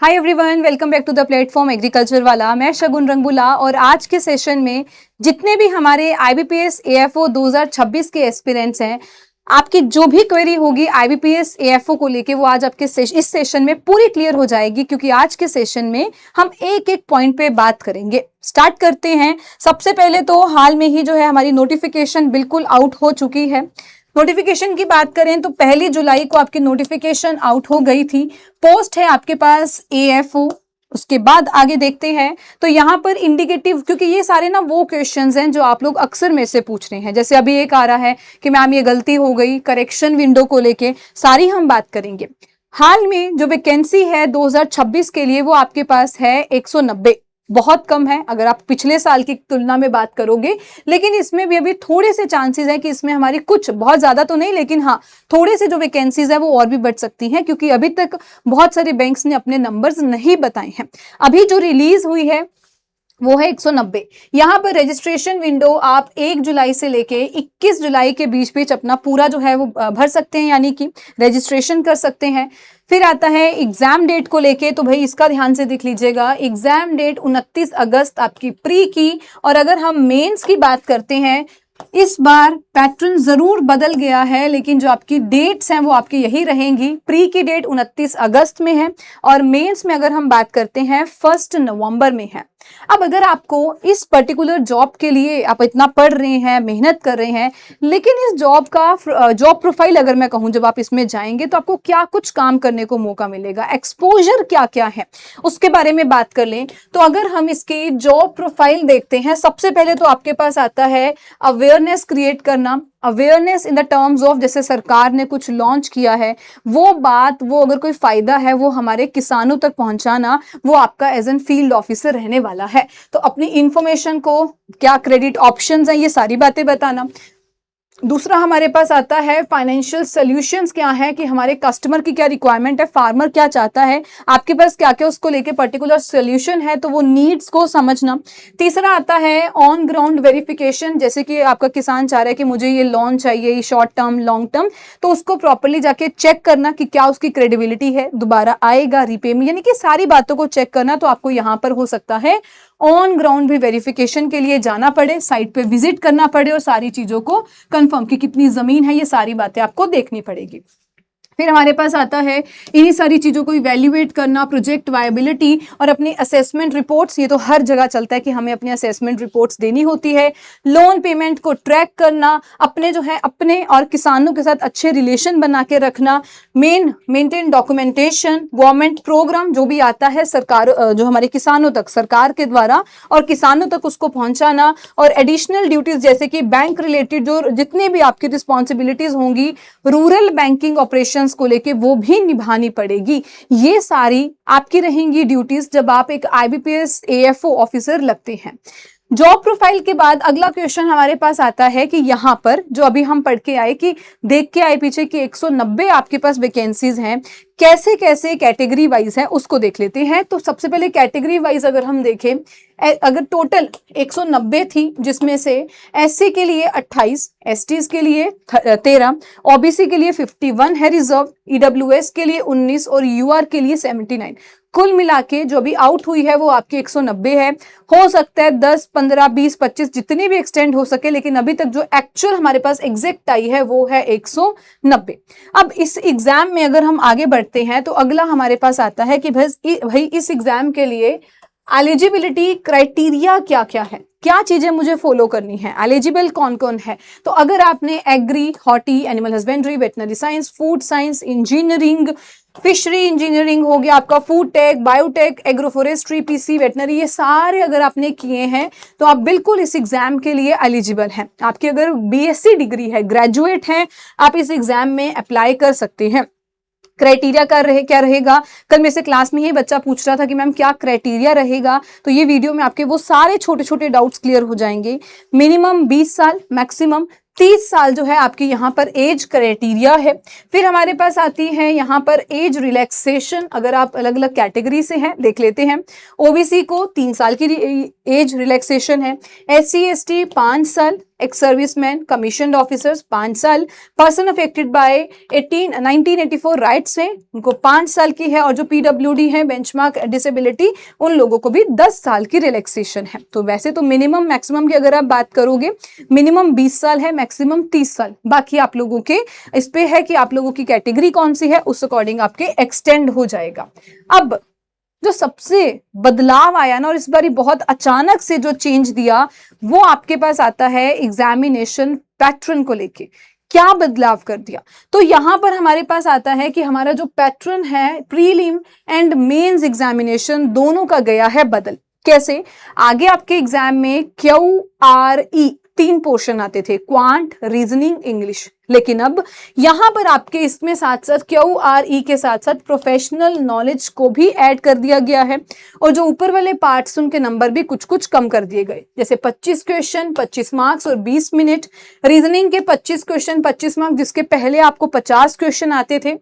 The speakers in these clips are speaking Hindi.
Hi everyone, welcome back to the platform agriculture वाला। मैं शगुन रंगबुला और आज के सेशन में जितने भी हमारे आईबीपीएस एएफओ 2026 के एस्पिरेंट्स हैं, आपकी जो भी क्वेरी होगी आईबीपीएस एएफओ को लेके वो आज आपके इस सेशन में पूरी क्लियर हो जाएगी, क्योंकि आज के सेशन में हम एक एक पॉइंट पे बात करेंगे। स्टार्ट करते हैं। सबसे पहले तो हाल में ही जो है हमारी नोटिफिकेशन बिल्कुल आउट हो चुकी है। नोटिफिकेशन की बात करें तो 1 जुलाई को आपकी नोटिफिकेशन आउट हो गई थी। पोस्ट है आपके पास एएफओ। उसके बाद आगे देखते हैं तो यहाँ पर इंडिकेटिव, क्योंकि ये सारे ना वो क्वेश्चंस हैं जो आप लोग अक्सर में से पूछ रहे हैं। जैसे अभी एक आ रहा है कि मैम ये गलती हो गई, करेक्शन विंडो को लेके सारी हम बात करेंगे। हाल में जो वैकेंसी है 2026 के लिए वो आपके पास है 190। बहुत कम है अगर आप पिछले साल की तुलना में बात करोगे, लेकिन इसमें भी अभी थोड़े से चांसेस है कि इसमें हमारी कुछ, बहुत ज्यादा तो नहीं लेकिन हाँ थोड़े से जो वैकेंसीज है वो और भी बढ़ सकती हैं, क्योंकि अभी तक बहुत सारे बैंक्स ने अपने नंबर्स नहीं बताए हैं। अभी जो रिलीज हुई है वो है 190। यहाँ पर रजिस्ट्रेशन विंडो आप 1 जुलाई से लेके 21 जुलाई के बीच अपना पूरा जो है वो भर सकते हैं, यानी कि रजिस्ट्रेशन कर सकते हैं। फिर आता है एग्जाम डेट को लेके, तो भाई इसका ध्यान से देख लीजिएगा। एग्जाम डेट 29 अगस्त आपकी प्री की। और अगर हम मेंस की बात करते हैं, इस बार पैटर्न जरूर बदल गया है, लेकिन जो आपकी डेट्स हैं वो आपकी यही रहेंगी। प्री की डेट 29 अगस्त में है और मेंस में अगर हम बात करते हैं 1 नवंबर में है। अब अगर आपको इस पर्टिकुलर जॉब के लिए आप इतना पढ़ रहे हैं, मेहनत कर रहे हैं, लेकिन इस जॉब का जॉब प्रोफाइल अगर मैं कहूं, जब आप इसमें जाएंगे तो आपको क्या कुछ काम करने को मौका मिलेगा, एक्सपोजर क्या क्या है, उसके बारे में बात कर लें। तो अगर हम इसकी जॉब प्रोफाइल देखते हैं, सबसे पहले तो आपके पास आता है अवेयरनेस क्रिएट करना। Awareness in the terms of, जैसे सरकार ने कुछ लॉन्च किया है, वो बात, वो अगर कोई फायदा है वो हमारे किसानों तक पहुंचाना, वो आपका एज एन फील्ड ऑफिसर रहने वाला है। तो अपनी इंफॉर्मेशन को, क्या क्रेडिट ऑप्शंस हैं, ये सारी बातें बताना। दूसरा हमारे पास आता है फाइनेंशियल सॉल्यूशंस, क्या है कि हमारे कस्टमर की क्या रिक्वायरमेंट है, फार्मर क्या चाहता है, आपके पास क्या क्या उसको लेके पर्टिकुलर सॉल्यूशन है, तो वो नीड्स को समझना। तीसरा आता है ऑन ग्राउंड वेरिफिकेशन, जैसे कि आपका किसान चाह रहा है कि मुझे ये लोन चाहिए, शॉर्ट टर्म लॉन्ग टर्म, तो उसको प्रॉपरली जाके चेक करना कि क्या उसकी क्रेडिबिलिटी है, दोबारा आएगा रीपेमेंट, यानी कि सारी बातों को चेक करना। तो आपको यहाँ पर हो सकता है ऑन ग्राउंड भी वेरिफिकेशन के लिए जाना पड़े, साइट पे विजिट करना पड़े और सारी चीजों को कंफर्म कि कितनी जमीन है, ये सारी बातें आपको देखनी पड़ेगी। फिर हमारे पास आता है इन्हीं सारी चीज़ों को इवैल्यूएट करना, प्रोजेक्ट वायबिलिटी और अपनी असेसमेंट रिपोर्ट्स। ये तो हर जगह चलता है कि हमें अपनी असेसमेंट रिपोर्ट्स देनी होती है। लोन पेमेंट को ट्रैक करना, अपने जो है अपने और किसानों के साथ अच्छे रिलेशन बना के रखना, मेंटेन डॉक्यूमेंटेशन, गवर्नमेंट प्रोग्राम जो भी आता है सरकार, जो हमारे किसानों तक सरकार के द्वारा और किसानों तक उसको पहुंचाना, और एडिशनल ड्यूटीज जैसे कि बैंक रिलेटेड जो जितने भी आपकी रिस्पॉन्सिबिलिटीज होंगी, रूरल बैंकिंग ऑपरेशन को लेके वो भी निभानी पड़ेगी। ये सारी आपकी रहेंगी ड्यूटीज जब आप एक आईबीपीएस एएफओ ऑफिसर लगते हैं। जॉब प्रोफाइल के बाद अगला क्वेश्चन हमारे पास आता है कि यहाँ पर जो अभी हम पढ़ के आए, कि देख के आए पीछे कि 190 आपके पास वैकेंसीज हैं, कैसे कैसे कैटेगरी वाइज है उसको देख लेते हैं। तो सबसे पहले कैटेगरी वाइज अगर हम देखें, अगर टोटल 190 थी, जिसमें से एससी के लिए 28, एसटीज के लिए 13, ओबीसी के लिए 51 है रिजर्व, ईडब्ल्यूएस के लिए 19 और यूआर के लिए 79। कुल मिला के जो भी आउट हुई है वो आपकी 190 है। हो सकता है 10, 15, 20, 25 जितनी भी एक्सटेंड हो सके, लेकिन अभी तक जो एक्चुअल हमारे पास एग्जैक्ट आई है वो है 190। अब इस एग्जाम में अगर हम आगे बढ़ते हैं तो अगला हमारे पास आता है कि भाई इस एग्जाम के लिए एलिजिबिलिटी क्राइटेरिया क्या क्या है, क्या चीजें मुझे फॉलो करनी है, एलिजिबल कौन कौन है। तो अगर आपने agri, horti, animal husbandry, veterinary science, food science, engineering, fishery engineering हो गया आपका, food tech, biotech, agroforestry, PC, veterinary, ये सारे अगर आपने किए हैं तो आप बिल्कुल इस एग्जाम के लिए एलिजिबल हैं। आपकी अगर बीएससी डिग्री है, ग्रेजुएट हैं, आप इस एग्जाम में अप्लाई कर सकते हैं। क्राइटेरिया क्या रहेगा, कल मेरे से क्लास में ही बच्चा पूछ रहा था कि मैम क्या क्राइटेरिया रहेगा, तो ये वीडियो में आपके वो सारे छोटे छोटे डाउट्स क्लियर हो जाएंगे। मिनिमम 20 साल, मैक्सिमम 30 साल जो है आपकी यहाँ पर एज क्राइटेरिया है। फिर हमारे पास आती है यहाँ पर एज रिलैक्सेशन, अगर आप अलग अलग कैटेगरी से हैं देख लेते हैं। ओबीसी को 3 साल की एज रिलैक्सेशन है, SC ST 5 साल, एक्स सर्विसमैन, कमीशन्ड ऑफिसर्स 5 साल, पर्सन अफेक्टेड बाय 1984 राइट्स हैं उनको 5 साल की है, और जो PWD है बेंचमार्क डिसेबिलिटी उन लोगों को भी 10 साल की रिलैक्सेशन है। तो वैसे तो मिनिमम मैक्सिमम की अगर आप बात करोगे, मिनिमम 20 साल है, मैक्सिमम 30 साल। बाकी आप लोगों के इस पे है कि आप लोगों की कैटेगरी कौन सी है, उस अकॉर्डिंग आपके एक्सटेंड हो जाएगा। अब जो सबसे बदलाव आया ना, और इस बार बहुत अचानक से जो चेंज दिया, वो आपके पास आता है एग्जामिनेशन पैटर्न को लेके। क्या बदलाव कर दिया, तो यहां पर हमारे पास आता है कि हमारा जो पैटर्न है प्रीलिम एंड मेंस एग्जामिनेशन दोनों का गया है बदल। कैसे? आगे आपके एग्जाम में QRE 3 पोर्शन आते थे, क्वांट, रीजनिंग, इंग्लिश, लेकिन अब यहां पर आपके इसमें साथ साथ QRE के साथ साथ प्रोफेशनल नॉलेज को भी ऐड कर दिया गया है, और जो ऊपर वाले पार्ट्स उनके नंबर भी कुछ कुछ कम कर दिए गए, जैसे 25 क्वेश्चन 25 मार्क्स और 20 मिनट, रीजनिंग के 25 क्वेश्चन 25 मार्क्स जिसके पहले आपको 50 क्वेश्चन आते थे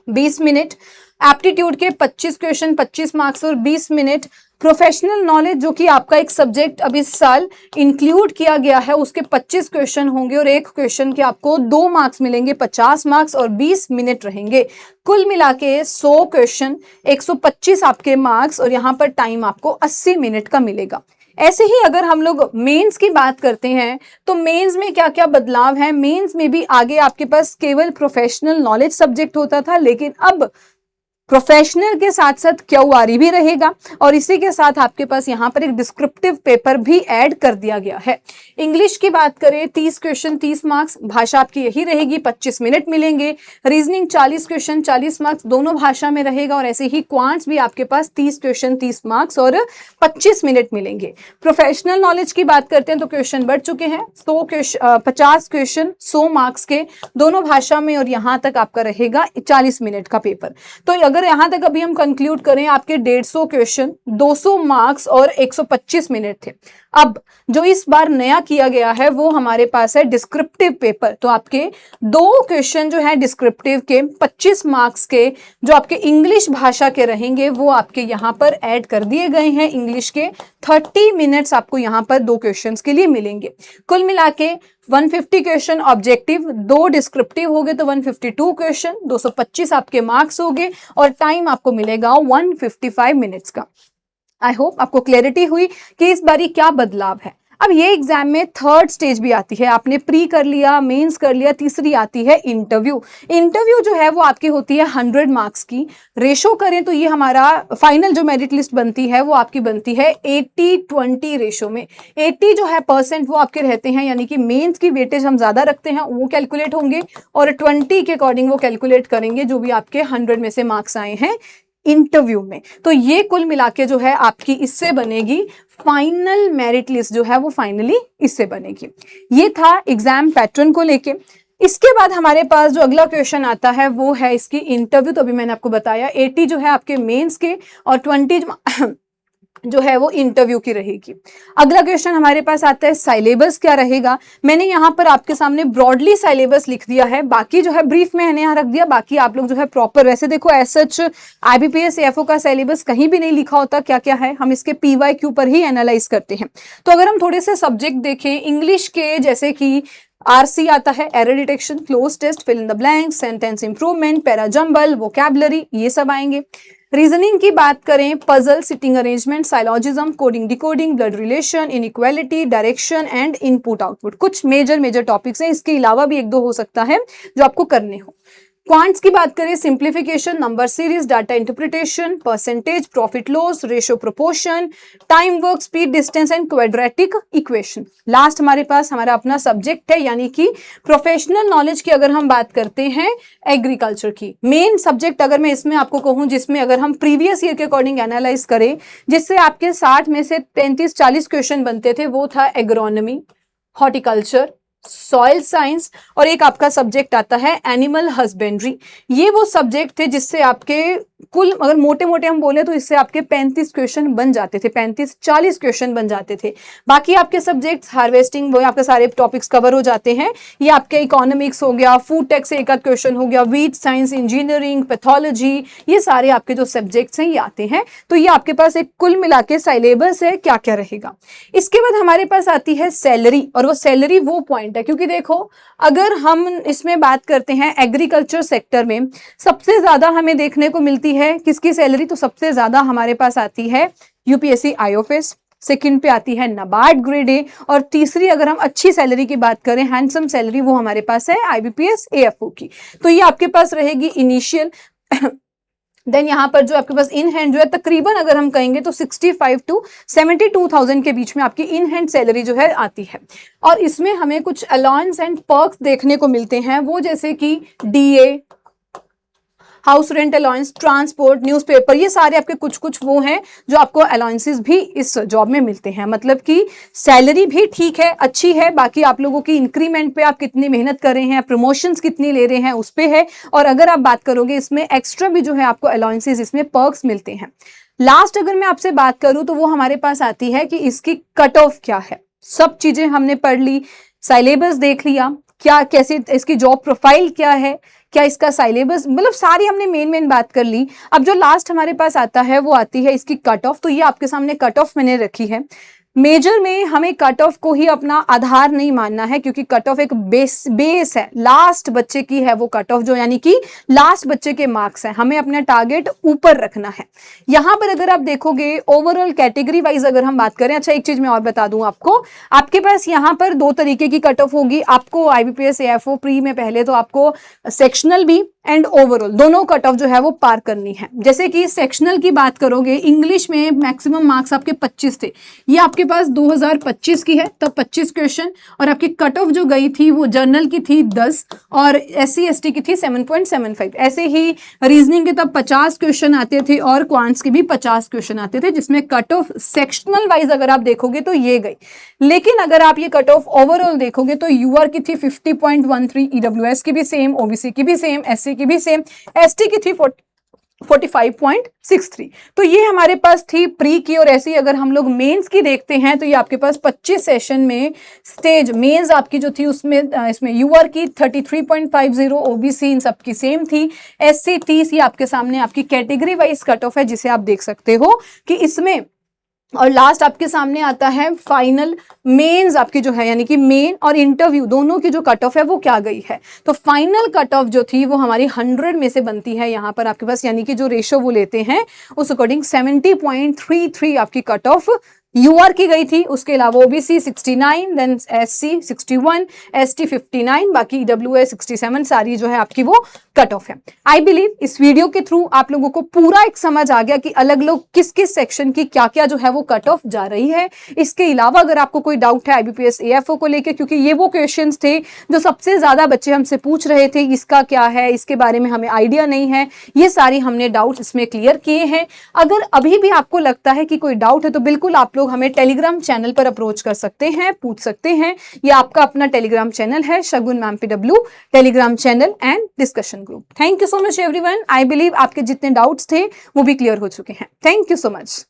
20 मिनट, एप्टीट्यूड के 25 क्वेश्चन 25 मार्क्स और 20 मिनट, प्रोफेशनल नॉलेज जो कि आपका एक सब्जेक्ट अब इस साल इंक्लूड किया गया है, उसके 25 क्वेश्चन होंगे और एक क्वेश्चन के आपको 2 मार्क्स मिलेंगे, 50 मार्क्स और 20 मिनट रहेंगे। कुल मिला के 100 क्वेश्चन 125 आपके मार्क्स, और यहाँ पर टाइम आपको 80 मिनट का मिलेगा। ऐसे ही अगर हम लोग मेंस की बात करते हैं तो मेंस में क्या क्या बदलाव है। मेंस में भी आगे आपके पास केवल प्रोफेशनल नॉलेज सब्जेक्ट होता था, लेकिन अब प्रोफेशनल के साथ साथ QRE भी रहेगा, और इसी के साथ आपके पास यहाँ पर एक डिस्क्रिप्टिव पेपर भी ऐड कर दिया गया है। इंग्लिश की बात करें 30 क्वेश्चन 30 मार्क्स, भाषा आपकी यही रहेगी, 25 मिनट मिलेंगे। रीजनिंग 40 क्वेश्चन 40 मार्क्स, दोनों भाषा में रहेगा, और ऐसे ही क्वांट्स भी आपके पास 30 क्वेश्चन 30 मार्क्स और 25 मिनट मिलेंगे। प्रोफेशनल नॉलेज की बात करते हैं तो क्वेश्चन बढ़ चुके हैं, 50 क्वेश्चन 100 मार्क्स के दोनों भाषा में, और यहाँ तक आपका रहेगा 40 मिनट का पेपर। तो अगर यहां तक अभी हम कंक्लूड करें, आपके 150 क्वेश्चन 200 मार्क्स और 125 मिनट थे। अब जो इस बार नया किया गया है वो हमारे पास है डिस्क्रिप्टिव पेपर। तो आपके 2 क्वेश्चन जो है डिस्क्रिप्टिव के 25 मार्क्स के जो आपके इंग्लिश भाषा के रहेंगे वो आपके यहाँ पर ऐड कर दिए गए हैं। इंग्लिश के 30 मिनट्स आपको यहाँ पर 2 क्वेश्चंस के लिए मिलेंगे। कुल मिला के 150 क्वेश्चन ऑब्जेक्टिव, 2 डिस्क्रिप्टिव हो गए तो 152 क्वेश्चन, 225 आपके मार्क्स हो गए, और टाइम आपको मिलेगा 155 मिनट्स का। आई होप आपको क्लैरिटी हुई कि इस बारी क्या बदलाव है। अब ये एग्जाम में 3rd स्टेज भी आती है, आपने प्री कर लिया, मेंस कर लिया, तीसरी आती है इंटरव्यू। इंटरव्यू जो है वो आपकी होती है 100 मार्क्स की। रेशो करें तो ये हमारा फाइनल जो मेरिट लिस्ट बनती है वो आपकी बनती है 80-20 रेशो में। 80 जो है % वो आपके रहते हैं, यानी कि मेंस की वेटेज हम ज्यादा रखते हैं, वो कैलकुलेट होंगे, और 20 के अकॉर्डिंग वो कैलकुलेट करेंगे जो भी आपके 100 में से मार्क्स आए हैं इंटरव्यू में। तो ये कुल मिला के जो है आपकी इससे बनेगी फाइनल मेरिट लिस्ट, जो है वो फाइनली इससे बनेगी। ये था एग्जाम पैटर्न को लेके। इसके बाद हमारे पास जो अगला क्वेश्चन आता है वो है इसकी इंटरव्यू। तो अभी मैंने आपको बताया 80 जो है आपके मेंस के और 20 जो है वो इंटरव्यू की रहेगी। अगला क्वेश्चन हमारे पास आता है सिलेबस क्या रहेगा। मैंने यहाँ पर आपके सामने ब्रॉडली सिलेबस लिख दिया है, बाकी जो है ब्रीफ में मैंने यहाँ रख दिया, बाकी आप लोग जो है प्रॉपर, वैसे देखो एज सच IBPS AFO का सिलेबस कहीं भी नहीं लिखा होता क्या क्या है, हम इसके PYQ पर ही एनालाइज करते हैं। तो अगर हम थोड़े से सब्जेक्ट देखें इंग्लिश के, जैसे कि RC आता है, error detection, cloze test, fill in the blank, sentence improvement, para jumble, vocabulary, ये सब आएंगे। रीजनिंग की बात करें puzzle, sitting arrangement, syllogism, coding decoding, blood relation, inequality, direction and input output, कुछ मेजर टॉपिक्स हैं। इसके अलावा भी 1-2 हो सकता है जो आपको करने हो। क्वांट्स की बात करें simplification, number series, data interpretation, percentage, profit loss, ratio proportion, time work, speed distance and quadratic equation. Last हमारे पास हमारा अपना सब्जेक्ट है, यानी कि प्रोफेशनल नॉलेज की अगर हम बात करते हैं एग्रीकल्चर की। मेन सब्जेक्ट अगर मैं इसमें आपको कहूं जिसमें अगर हम प्रीवियस ईयर के अकॉर्डिंग एनालाइज करें, जिससे आपके 60 में से 35-40 क्वेश्चन बनते थे, वो था एग्रोनॉमी, हॉर्टिकल्चर, सॉइल साइंस और एक आपका सब्जेक्ट आता है एनिमल हस्बेंड्री। ये वो सब्जेक्ट थे जिससे आपके कुल अगर मोटे मोटे हम बोले तो इससे आपके 35 क्वेश्चन बन जाते थे, 35-40 क्वेश्चन बन जाते थे। बाकी आपके सब्जेक्ट्स हार्वेस्टिंग वो आपके सारे टॉपिक्स कवर हो जाते हैं। ये आपके इकोनॉमिक्स हो गया, फूड टेक से एक आध क्वेश्चन हो गया, वीट साइंस, इंजीनियरिंग, पैथोलॉजी, ये सारे आपके जो सब्जेक्ट्स हैं ये आते हैं। तो ये आपके पास एक कुल मिला के सिलेबस है क्या क्या रहेगा। इसके बाद हमारे पास आती है सैलरी, और वो सैलरी वो पॉइंट है क्योंकि देखो अगर हम इसमें बात करते हैं एग्रीकल्चर सेक्टर में सबसे ज्यादा हमें देखने को मिलती है किसकी सैलरी, तो सबसे ज्यादा हमारे पास आती है यूपीएससी आईओएस, सेकंड पे आती है नाबार्ड ग्रेड ए, और तीसरी अगर हम अच्छी सैलरी की बात करें हैंडसम सैलरी वो हमारे पास है आईबीपीएस एएफओ की। तो ये आपके पास रहेगी इनिशियल। देन यहाँ पर जो आपके पास इन हैंड जो है तकरीबन अगर हम कहेंगे तो 65 to 72,000 के बीच में आपकी इन हैंड सैलरी जो है आती है। और इसमें हमें कुछ अलाउंस एंड पर्क्स देखने को मिलते हैं, वो जैसे कि DA, house rent allowance, transport, newspaper, ये सारे आपके कुछ कुछ वो हैं जो आपको अलाउंसेस भी इस जॉब में मिलते हैं। मतलब कि सैलरी भी ठीक है, अच्छी है, बाकी आप लोगों की इंक्रीमेंट पे आप कितनी मेहनत कर रहे हैं, प्रमोशंस कितनी ले रहे हैं उस पे है। और अगर आप बात करोगे इसमें एक्स्ट्रा भी जो है आपको अलाउंसेस इसमें पर्क्स मिलते हैं। लास्ट अगर मैं आपसे बात करूं तो वो हमारे पास आती है कि इसकी कट ऑफ क्या है। सब चीजें हमने पढ़ ली, सिलेबस देख लिया, क्या कैसे इसकी जॉब प्रोफाइल क्या है, क्या इसका सिलेबस, मतलब सारी हमने मेन बात कर ली। अब जो लास्ट हमारे पास आता है वो आती है इसकी कट ऑफ। तो ये आपके सामने कट ऑफ मैंने रखी है। मेजर में हमें कट ऑफ को ही अपना आधार नहीं मानना है क्योंकि कट ऑफ एक बेस है, लास्ट बच्चे की है वो कट ऑफ, जो यानी कि लास्ट बच्चे के मार्क्स हैं। हमें अपना टारगेट ऊपर रखना है। यहां पर अगर आप देखोगे ओवरऑल कैटेगरी वाइज अगर हम बात करें, अच्छा एक चीज मैं और बता दूं आपको, आपके पास यहां पर दो तरीके की कट ऑफ होगी आपको आईबीपीएस एएफओ प्री में। पहले तो आपको सेक्शनल भी एंड ओवरऑल दोनों कट ऑफ जो है वो पार करनी है। जैसे कि सेक्शनल की बात करोगे, इंग्लिश में मैक्सिमम मार्क्स आपके 25 थे, ये आपके पास 2025 की है तब 25 क्वेश्चन, और आपकी कट ऑफ जो गई थी वो जर्नल की थी 10 और एससी एसटी की थी 7.75। ऐसे ही रीजनिंग के तब 50 क्वेश्चन आते थे और क्वांट्स के भी 50 क्वेश्चन आते थे, जिसमें कट ऑफ सेक्शनल वाइज अगर आप देखोगे तो ये गई। लेकिन अगर आप ये कट ऑफ ओवरऑल देखोगे तो यूआर की थी 50.13, ईडब्ल्यूएस की भी सेम, ओबीसी की भी सेम, एससी की भी सेम, एसटी की थी 45.63। तो ये हमारे पास थी प्री की। और ऐसी अगर हम लोग मेंस की देखते हैं तो ये आपके पास 25 सेशन में स्टेज मेंस आपकी जो थी उसमें इसमें यूआर की 33.50, ओबीसी इन सब की सेम थी, एससी 30। ये आपके सामने आपकी कैटेगरी वाइज कट ऑफ है जिसे आप देख सकते हो कि इसमें। और लास्ट आपके सामने आता है फाइनल मेंस आपकी जो है, यानी कि मेन और इंटरव्यू दोनों की जो कट ऑफ है वो क्या गई है। तो फाइनल कट ऑफ जो थी वो हमारी 100 में से बनती है यहाँ पर आपके पास, यानी कि जो रेशो वो लेते हैं उस अकॉर्डिंग 70.33 आपकी कट ऑफ यूआर की गई थी। उसके अलावा ओबीसी 69, देन एससी 61, एसटी 59, बाकी ईडब्ल्यूए 67, सारी जो है आपकी वो कट ऑफ है। आई बिलीव इस वीडियो के थ्रू आप लोगों को पूरा एक समझ आ गया कि अलग लोग किस किस सेक्शन की क्या क्या जो है वो कट ऑफ जा रही है। इसके अलावा अगर आपको कोई डाउट है आईबीपीएस एएफओ को लेकर, क्योंकि ये वो क्वेश्चंस थे जो सबसे ज्यादा बच्चे हमसे पूछ रहे थे, इसका क्या है, इसके बारे में हमें आइडिया नहीं है, ये सारी हमने डाउट इसमें क्लियर किए हैं। अगर अभी भी आपको लगता है कि कोई डाउट है तो बिल्कुल आप लोग हमें टेलीग्राम चैनल पर अप्रोच कर सकते हैं, पूछ सकते हैं। ये आपका अपना टेलीग्राम चैनल है, Shagun ma'am PW Telegram channel and discussion group. Thank you so much everyone. I believe आपके जितने डाउट्स थे वो भी क्लियर हो चुके हैं। Thank you so much.